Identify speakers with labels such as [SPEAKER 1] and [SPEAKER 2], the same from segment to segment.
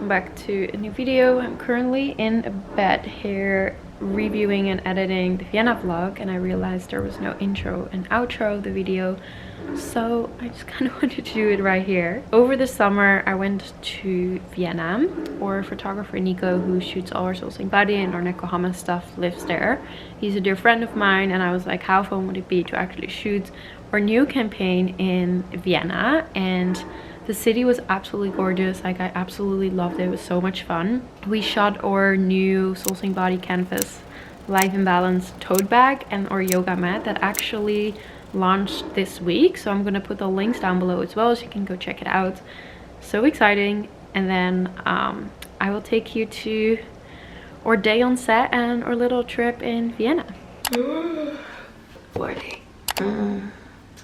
[SPEAKER 1] welcome back to a new video. I'm currently in bed here reviewing and editing the Vienna vlog, and I realized there was no intro and outro of the video, so I just kind of wanted to do it right here. Over the summer I went to Vienna. Our photographer Nico, who shoots all our sourcing body and our Nekohama stuff, lives there. He's a dear friend of mine, and I was like, how fun would it be to actually shoot our new campaign in Vienna? And the city was absolutely gorgeous. Like, I absolutely loved it. It was so much fun. We shot our new sourcing body canvas Life in Balance tote bag and our yoga mat that actually launched this week, so I'm gonna put the links down below as well so you can go check it out. So exciting. And then I will take you to our day on set and our little trip in Vienna. Morning.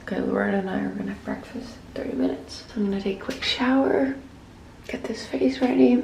[SPEAKER 1] Okay, Laura and I are gonna have breakfast in 30 minutes. So I'm gonna take a quick shower, get this face ready.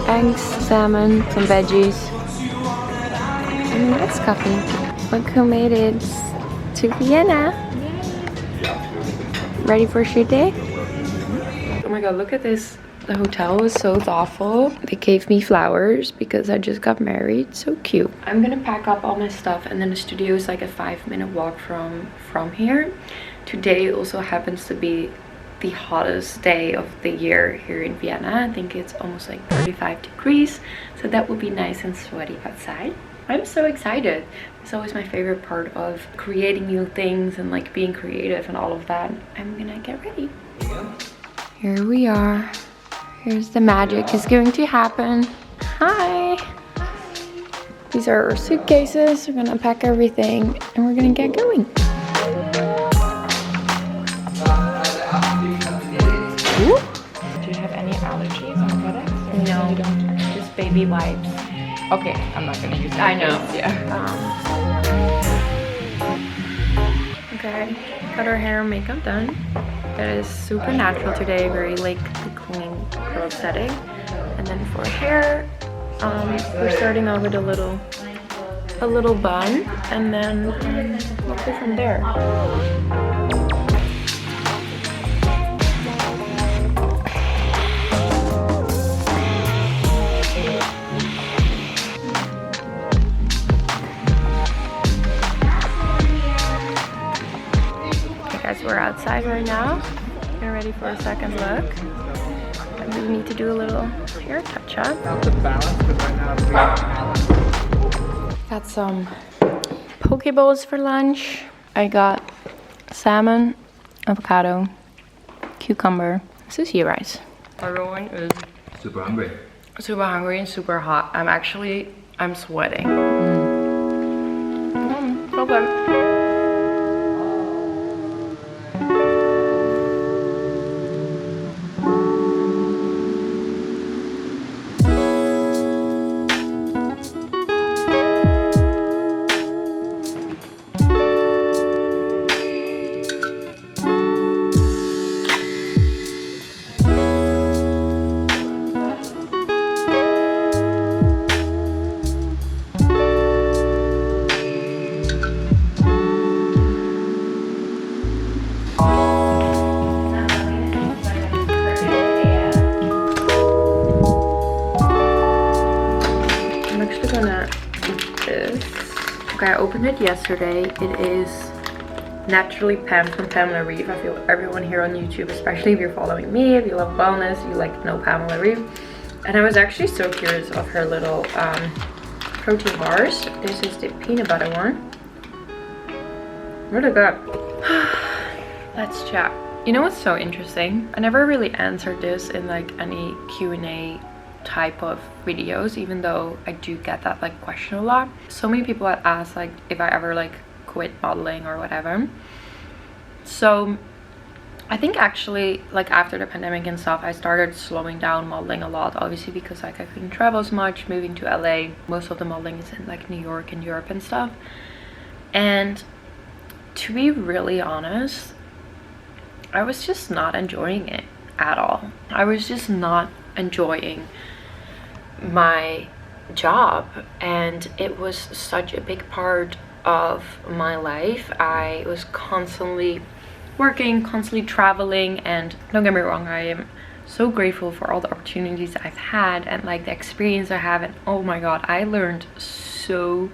[SPEAKER 1] Eggs, salmon, some veggies, and nice coffee. Look who made it to Vienna. Ready for a shoot day? Oh my god, look at this. The hotel was so thoughtful. They gave me flowers because I just got married. So cute. I'm gonna pack up all my stuff, and then the studio is like a 5-minute walk from here. Today also happens to be the hottest day of the year here in Vienna. I think it's almost like 35 degrees, so that will be nice and sweaty outside. I'm so excited. It's always my favorite part of creating new things and like being creative and all of that. I'm gonna get ready. Here we are. Here's the magic is going to happen. Hi. These are our suitcases. We're gonna pack everything and we're gonna get going. Ooh.
[SPEAKER 2] Do you have any allergies on products?
[SPEAKER 1] No, you don't. Just baby wipes.
[SPEAKER 2] Okay, I'm not gonna use that.
[SPEAKER 1] I know.
[SPEAKER 2] Yeah.
[SPEAKER 1] Okay, got our hair and makeup done. It is super natural today, very like the clean curl setting. And then for hair, we're starting off with a little bun, and then we'll go from there. We're outside right now. We're ready for a second look. And we need to do a little hair touch up. Got some poke bowls for lunch. I got salmon, avocado, cucumber, sushi rice. Everyone is
[SPEAKER 3] super hungry.
[SPEAKER 1] Super hungry and super hot. I'm sweating. So good. Okay, I opened it yesterday. It is Naturally Pam from Pamela Reeve. I feel everyone here on YouTube, especially if you're following me, if you love wellness, you like to know Pamela Reeve. And I was actually so curious of her little protein bars. This is the peanut butter one. Really good. Let's chat. You know what's so interesting? I never really answered this in like any Q&A type of videos, even though I do get that like question a lot. So many people had asked like if I ever like quit modeling or whatever. So I think actually like after the pandemic and stuff, I started slowing down modeling a lot, obviously because like I couldn't travel as much, moving to LA. Most of the modeling is in like New York and Europe and stuff. And to be really honest, I was just not enjoying it at all. I was just not enjoying my job, and it was such a big part of my life. I was constantly working, constantly traveling, and don't get me wrong, I am so grateful for all the opportunities I've had and like the experience I have, and oh my god, I learned so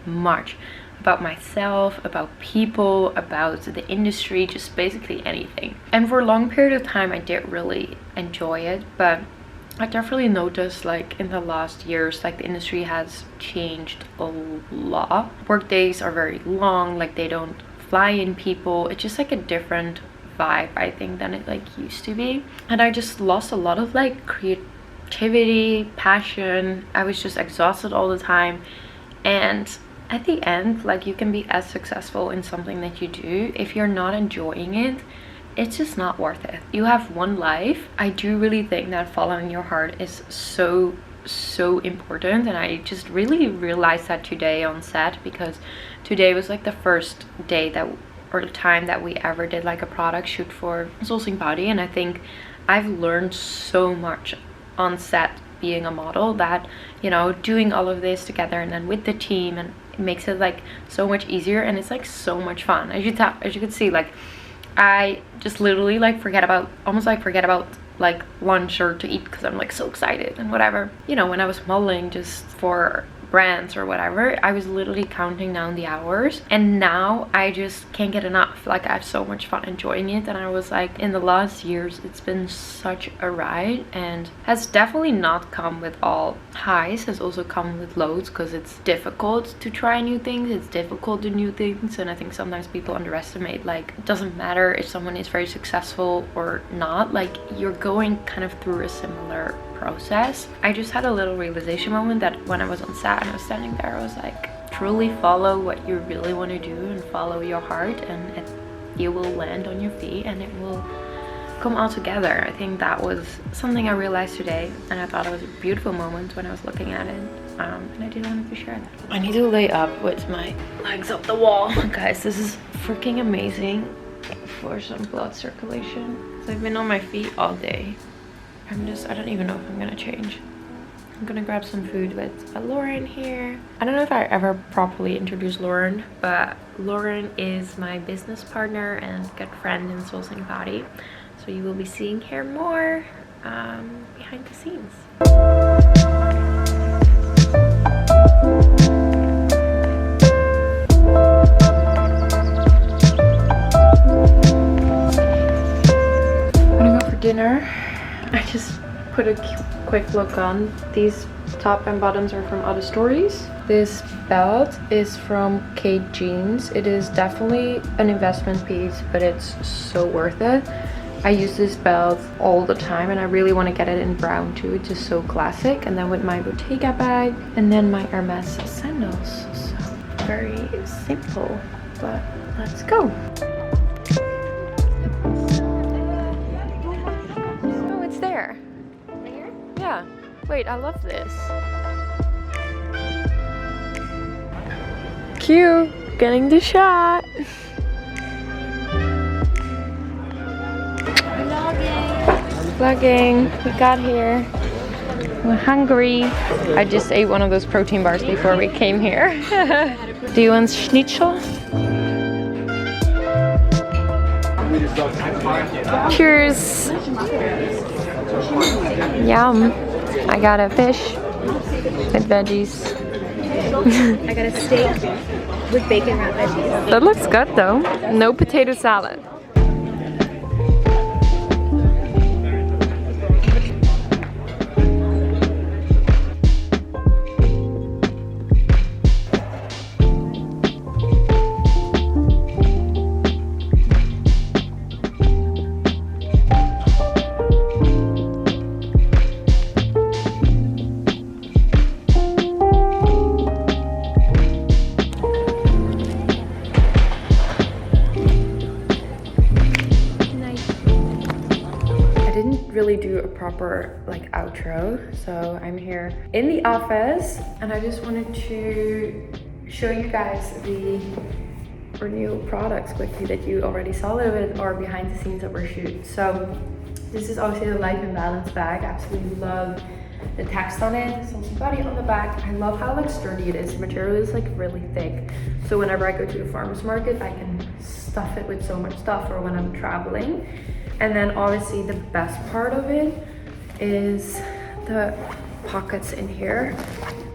[SPEAKER 1] much about myself, about people, about the industry, just basically anything. And for a long period of time I did really enjoy it, but I definitely noticed like in the last years, like the industry has changed a lot. Work days are very long, like they don't fly in people. It's just like a different vibe, I think, than it like used to be. And I just lost a lot of like creativity, passion. I was just exhausted all the time. And at the end, like, you can be as successful in something that you do, if you're not enjoying it, it's just not worth it. You have one life. I do really think that following your heart is so important, and I just really realized that today on set, because today was like the first day that, or the time that we ever did like a product shoot for Soulsing Body, and I think I've learned so much on set being a model, that, you know, doing all of this together and then with the team, and it makes it like so much easier, and it's like so much fun. As you could see, like I just literally like forget about like lunch or to eat, because I'm like so excited and whatever. You know, when I was modeling just for brands or whatever, I was literally counting down the hours, and now I just can't get enough. Like, I have so much fun enjoying it, and I was like, in the last years it's been such a ride, and has definitely not come with all highs, has also come with lows, because it's difficult to try new things, it's difficult to do new things, and I think sometimes people underestimate, like, it doesn't matter if someone is very successful or not, like, you're going kind of through a similar process. I just had a little realization moment that when I was on set and I was standing there, I was like, truly follow what you really want to do and follow your heart, and you will land on your feet and it will come all together. I think that was something I realized today, and I thought it was a beautiful moment when I was looking at it, and I did want to share that. I need to lay up with my legs up the wall. Guys, this is freaking amazing for some blood circulation. So I've been on my feet all day. I don't even know if I'm gonna change. I'm gonna grab some food with Lauren here. I don't know if I ever properly introduced Lauren, but Lauren is my business partner and good friend in Soulsing Body. So you will be seeing her more behind the scenes. I'm gonna go for dinner. I just put a quick look on. These top and bottoms are from Other Stories. This belt is from Kate Jeans. It is definitely an investment piece, but it's so worth it. I use this belt all the time, and I really want to get it in brown too. It's just so classic. And then with my Bottega bag, and then my Hermes sandals. So very simple, but let's go. Yeah. Wait, I love this. Cute. Getting the shot. Vlogging. We got here. We're hungry. I just ate one of those protein bars before we came here. Do you want schnitzel? Cheers. Yum. I got a fish with veggies.
[SPEAKER 3] I got a steak with bacon wrapped veggies.
[SPEAKER 1] That looks good though. No potato salad. Do a proper like outro, so I'm here in the office, and I just wanted to show you guys the or new products quickly that you already saw a little bit or behind the scenes of our shoot. So this is obviously the Life and Balance bag. I absolutely love the text on it, something body on the back. I love how like sturdy it is. The material is like really thick. So whenever I go to the farmer's market, I can stuff it with so much stuff, or when I'm traveling. And then obviously the best part of it is the pockets in here.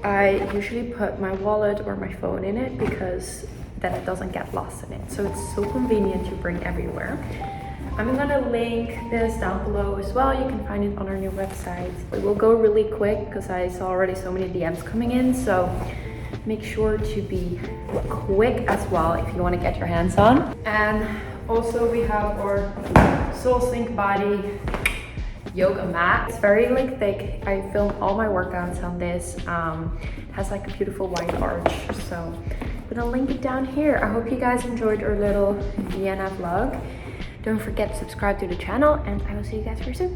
[SPEAKER 1] I usually put my wallet or my phone in it because then it doesn't get lost in it. So it's so convenient to bring everywhere. I'm gonna link this down below as well. You can find it on our new website. It will go really quick because I saw already so many DMs coming in. So make sure to be quick as well if you want to get your hands on. And also we have our Soul Sync Body yoga mat. It's very like thick. I film all my workouts on this. Has like a beautiful white arch. So I'm gonna link it down here. I hope you guys enjoyed our little Vienna vlog. Don't forget to subscribe to the channel, and I will see you guys very soon.